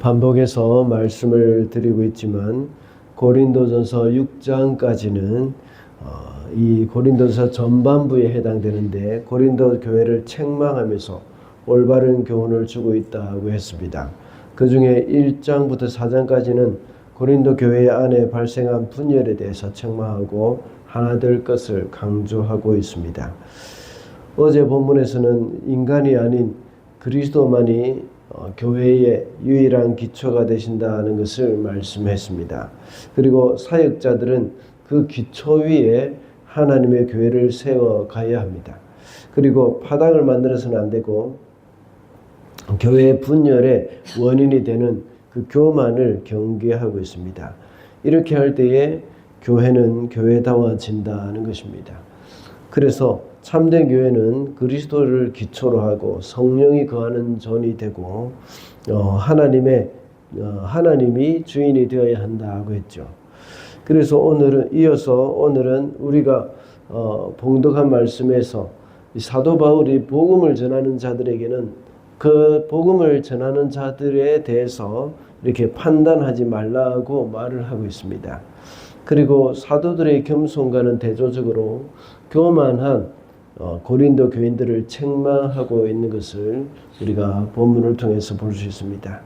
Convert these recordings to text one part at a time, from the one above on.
반복해서 말씀을 드리고 있지만 고린도전서 6장까지는 이 고린도전서 전반부에 해당되는데 고린도 교회를 책망하면서 올바른 교훈을 주고 있다고 했습니다. 그 중에 1장부터 4장까지는 고린도 교회 안에 발생한 분열에 대해서 책망하고 하나 될 것을 강조하고 있습니다. 어제 본문에서는 인간이 아닌 그리스도만이 교회의 유일한 기초가 되신다는 것을 말씀했습니다. 그리고 사역자들은 그 기초 위에 하나님의 교회를 세워가야 합니다. 그리고 파당을 만들어서는 안 되고 교회의 분열의 원인이 되는 그 교만을 경계하고 있습니다. 이렇게 할 때에 교회는 교회다워진다는 것입니다. 그래서 참된 교회는 그리스도를 기초로 하고 성령이 거하는 전이 되고 하나님이 주인이 되어야 한다고 했죠. 그래서 오늘은 우리가 봉독한 말씀에서 사도 바울이 복음을 전하는 자들에게는 그 복음을 전하는 자들에 대해서 이렇게 판단하지 말라고 말을 하고 있습니다. 그리고 사도들의 겸손과는 대조적으로 교만한 고린도 교인들을 책망하고 있는 것을 우리가 본문을 통해서 볼 수 있습니다.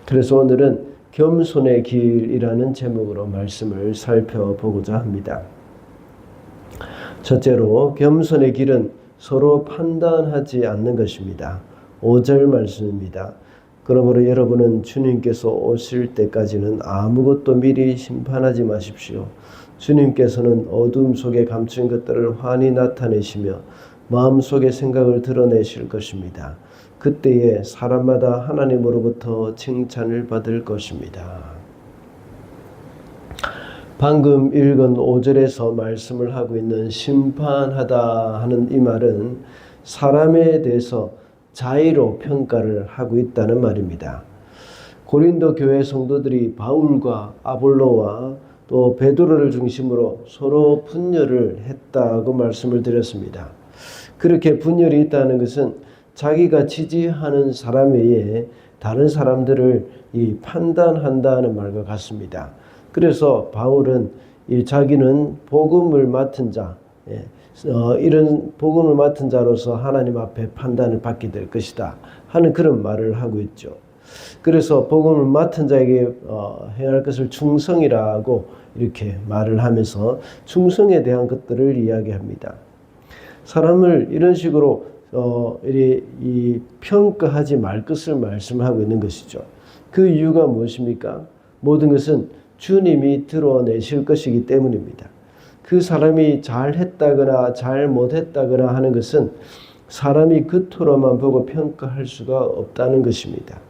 그래서 오늘은 겸손의 길이라는 제목으로 말씀을 살펴보고자 합니다. 첫째로 겸손의 길은 서로 판단하지 않는 것입니다. 5절 말씀입니다. 그러므로 여러분은 주님께서 오실 때까지는 아무것도 미리 심판하지 마십시오. 주님께서는 어둠 속에 감춘 것들을 환히 나타내시며 마음속의 생각을 드러내실 것입니다. 그때에 사람마다 하나님으로부터 칭찬을 받을 것입니다. 방금 읽은 5절에서 말씀을 하고 있는 심판하다 하는 이 말은 사람에 대해서 자의로 평가를 하고 있다는 말입니다. 고린도 교회 성도들이 바울과 아볼로와 또 베드로를 중심으로 서로 분열을 했다고 말씀을 드렸습니다. 그렇게 분열이 있다는 것은 자기가 지지하는 사람 외에 다른 사람들을 판단한다는 말과 같습니다. 그래서 바울은 자기는 복음을 맡은 자, 이런 복음을 맡은 자로서 하나님 앞에 판단을 받게 될 것이다 하는 그런 말을 하고 있죠. 그래서 복음을 맡은 자에게 행할 것을 충성이라고 이렇게 말을 하면서 충성에 대한 것들을 이야기합니다. 사람을 이런 식으로 평가하지 말 것을 말씀하고 있는 것이죠. 그 이유가 무엇입니까? 모든 것은 주님이 드러내실 것이기 때문입니다. 그 사람이 잘했다거나 잘못했다거나 하는 것은 사람이 겉으로만 보고 평가할 수가 없다는 것입니다.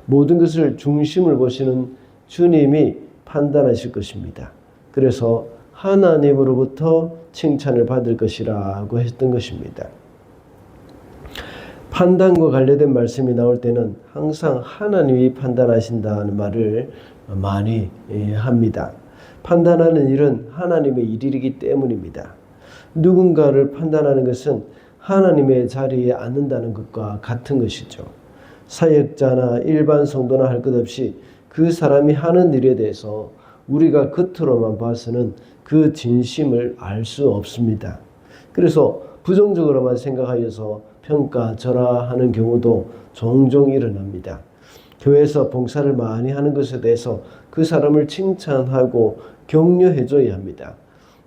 모든 것을 중심을 보시는 주님이 판단하실 것입니다. 그래서 하나님으로부터 칭찬을 받을 것이라고 했던 것입니다. 판단과 관련된 말씀이 나올 때는 항상 하나님이 판단하신다는 말을 많이 합니다. 판단하는 일은 하나님의 일이기 때문입니다. 누군가를 판단하는 것은 하나님의 자리에 앉는다는 것과 같은 것이죠. 사역자나 일반 성도나 할 것 없이 그 사람이 하는 일에 대해서 우리가 겉으로만 봐서는 그 진심을 알 수 없습니다. 그래서 부정적으로만 생각하여서 평가절하하는 경우도 종종 일어납니다. 교회에서 봉사를 많이 하는 것에 대해서 그 사람을 칭찬하고 격려해줘야 합니다.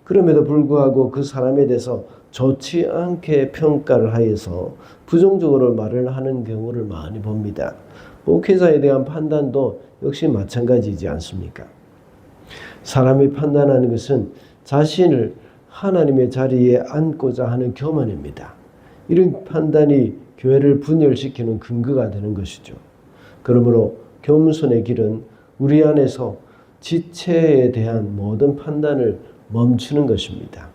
그럼에도 불구하고 그 사람에 대해서 좋지 않게 평가를 하여서 부정적으로 말을 하는 경우를 많이 봅니다. 목회자에 대한 판단도 역시 마찬가지이지 않습니까? 사람이 판단하는 것은 자신을 하나님의 자리에 앉고자 하는 교만입니다. 이런 판단이 교회를 분열시키는 근거가 되는 것이죠. 그러므로 겸손의 길은 우리 안에서 지체에 대한 모든 판단을 멈추는 것입니다.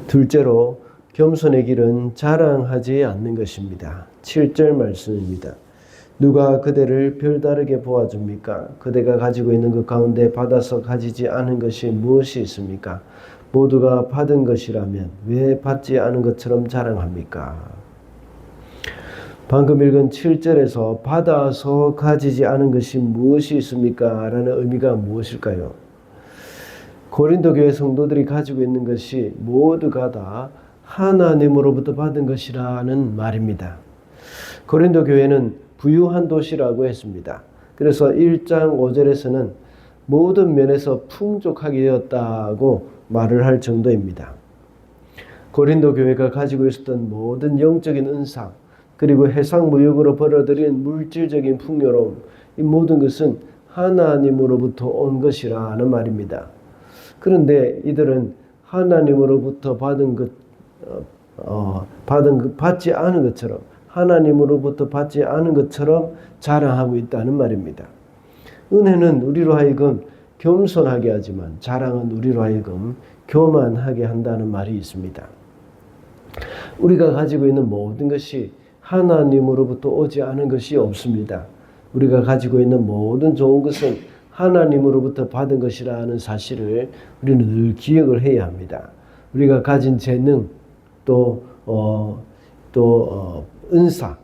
둘째로 겸손의 길은 자랑하지 않는 것입니다. 7절 말씀입니다. 누가 그대를 별다르게 보아줍니까? 그대가 가지고 있는 것 가운데 받아서 가지지 않은 것이 무엇이 있습니까? 모두가 받은 것이라면 왜 받지 않은 것처럼 자랑합니까? 방금 읽은 7절에서 받아서 가지지 않은 것이 무엇이 있습니까? 라는 의미가 무엇일까요? 고린도 교회 성도들이 가지고 있는 것이 모두가 다 하나님으로부터 받은 것이라는 말입니다. 고린도 교회는 부유한 도시라고 했습니다. 그래서 1장 5절에서는 모든 면에서 풍족하게 되었다고 말을 할 정도입니다. 고린도 교회가 가지고 있었던 모든 영적인 은사, 그리고 해상무역으로 벌어들인 물질적인 풍요로움, 이 모든 것은 하나님으로부터 온 것이라는 말입니다. 그런데 이들은 하나님으로부터 받지 않은 것처럼, 하나님으로부터 받지 않은 것처럼 자랑하고 있다는 말입니다. 은혜는 우리로 하여금 겸손하게 하지만 자랑은 우리로 하여금 교만하게 한다는 말이 있습니다. 우리가 가지고 있는 모든 것이 하나님으로부터 오지 않은 것이 없습니다. 우리가 가지고 있는 모든 좋은 것은 하나님으로부터 받은 것이라는 사실을 우리는 늘 기억을 해야 합니다. 우리가 가진 재능, 또 은사,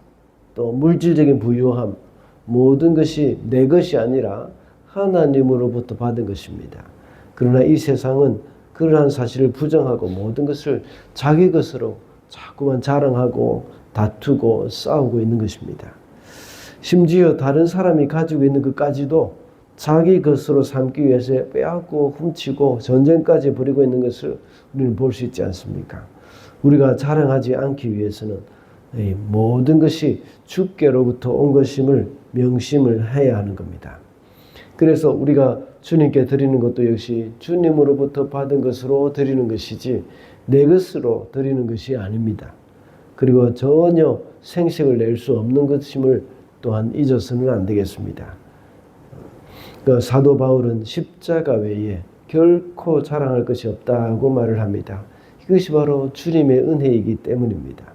또 물질적인 부유함, 모든 것이 내 것이 아니라 하나님으로부터 받은 것입니다. 그러나 이 세상은 그러한 사실을 부정하고 모든 것을 자기 것으로 자꾸만 자랑하고 다투고 싸우고 있는 것입니다. 심지어 다른 사람이 가지고 있는 것까지도 자기 것으로 삼기 위해서 빼앗고 훔치고 전쟁까지 벌이고 있는 것을 우리는 볼 수 있지 않습니까? 우리가 자랑하지 않기 위해서는 모든 것이 주께로부터 온 것임을 명심을 해야 하는 겁니다. 그래서 우리가 주님께 드리는 것도 역시 주님으로부터 받은 것으로 드리는 것이지 내 것으로 드리는 것이 아닙니다. 그리고 전혀 생색을 낼 수 없는 것임을 또한 잊어서는 안 되겠습니다. 사도 바울은 십자가 외에 결코 자랑할 것이 없다고 말을 합니다. 이것이 바로 주님의 은혜이기 때문입니다.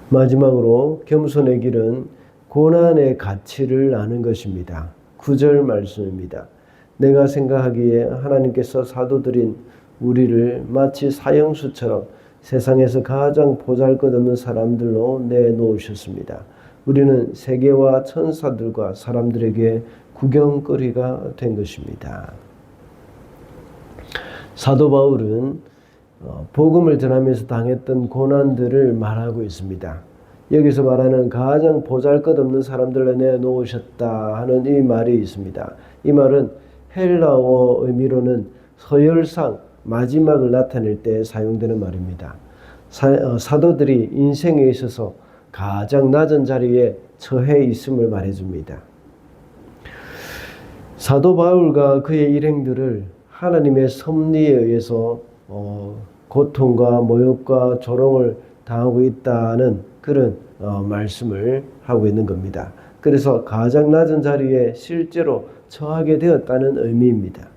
마지막으로 겸손의 길은 고난의 가치를 아는 것입니다. 9절 말씀입니다. 내가 생각하기에 하나님께서 사도들인 우리를 마치 사형수처럼 세상에서 가장 보잘것없는 사람들로 내놓으셨습니다. 우리는 세계와 천사들과 사람들에게 구경거리가 된 것입니다. 사도 바울은 복음을 전하면서 당했던 고난들을 말하고 있습니다. 여기서 말하는 가장 보잘것없는 사람들로 내놓으셨다 하는 이 말이 있습니다. 이 말은 헬라어 의미로는 서열상 마지막을 나타낼 때 사용되는 말입니다. 사도들이 인생에 있어서 가장 낮은 자리에 처해 있음을 말해줍니다. 사도 바울과 그의 일행들을 하나님의 섭리에 의해서 고통과 모욕과 조롱을 당하고 있다는 그런 말씀을 하고 있는 겁니다. 그래서 가장 낮은 자리에 실제로 처하게 되었다는 의미입니다.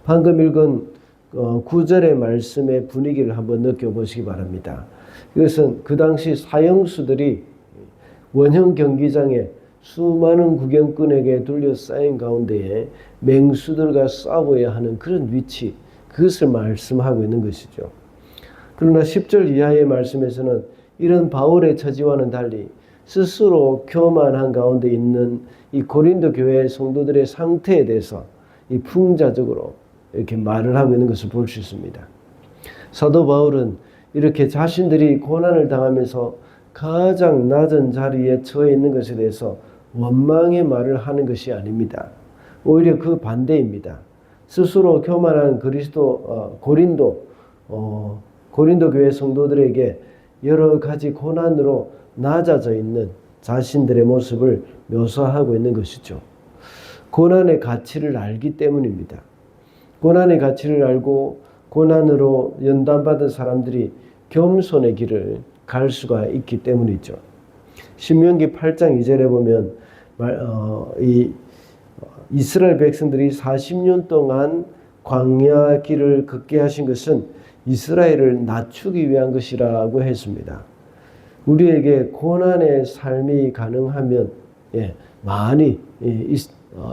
방금 읽은 9절의 말씀의 분위기를 한번 느껴보시기 바랍니다. 이것은 그 당시 사형수들이 원형 경기장에 수많은 구경꾼에게 둘러싸인 가운데에 맹수들과 싸워야 하는 그런 위치, 그것을 말씀하고 있는 것이죠. 그러나 10절 이하의 말씀에서는 이런 바울의 처지와는 달리 스스로 교만한 가운데 있는 이 고린도 교회 성도들의 상태에 대해서 이 풍자적으로 이렇게 말을 하고 있는 것을 볼 수 있습니다. 사도 바울은 이렇게 자신들이 고난을 당하면서 가장 낮은 자리에 처해 있는 것에 대해서 원망의 말을 하는 것이 아닙니다. 오히려 그 반대입니다. 스스로 교만한 고린도 교회 성도들에게 여러 가지 고난으로 낮아져 있는 자신들의 모습을 묘사하고 있는 것이죠. 고난의 가치를 알기 때문입니다. 고난의 가치를 알고 고난으로 연단받은 사람들이 겸손의 길을 갈 수가 있기 때문이죠. 신명기 8장 2절에 보면 이스라엘 백성들이 40년 동안 광야 길을 걷게 하신 것은 이스라엘을 낮추기 위한 것이라고 했습니다. 우리에게 고난의 삶이 가능하면 많이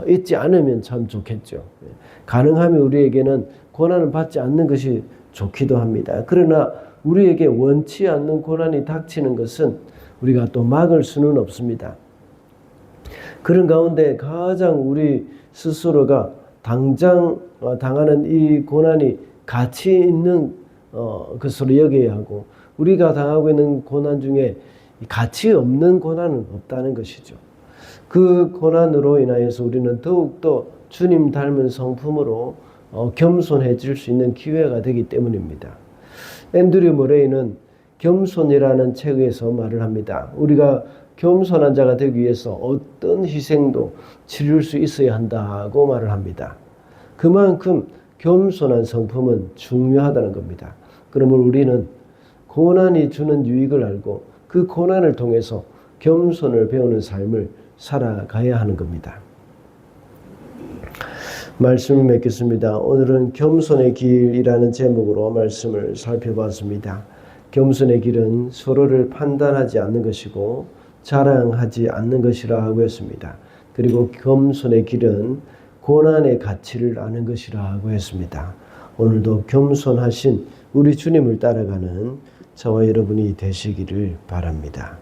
있지 않으면 참 좋겠죠. 가능하면 우리에게는 고난을 받지 않는 것이 좋기도 합니다. 그러나 우리에게 원치 않는 고난이 닥치는 것은 우리가 또 막을 수는 없습니다. 그런 가운데 가장 우리 스스로가 당장 당하는 이 고난이 가치 있는 것으로 여겨야 하고, 우리가 당하고 있는 고난 중에 가치 없는 고난은 없다는 것이죠. 그 고난으로 인하여서 우리는 더욱더 주님 닮은 성품으로 겸손해질 수 있는 기회가 되기 때문입니다. 앤드류 머레이는 겸손이라는 책에서 말을 합니다. 우리가 겸손한 자가 되기 위해서 어떤 희생도 치를 수 있어야 한다고 말을 합니다. 그만큼 겸손한 성품은 중요하다는 겁니다. 그러므로 우리는 고난이 주는 유익을 알고 그 고난을 통해서 겸손을 배우는 삶을 살아가야 하는 겁니다. 말씀을 맺겠습니다. 오늘은 겸손의 길이라는 제목으로 말씀을 살펴봤습니다. 겸손의 길은 서로를 판단하지 않는 것이고 자랑하지 않는 것이라고 했습니다. 그리고 겸손의 길은 고난의 가치를 아는 것이라고 했습니다. 오늘도 겸손하신 우리 주님을 따라가는 저와 여러분이 되시기를 바랍니다.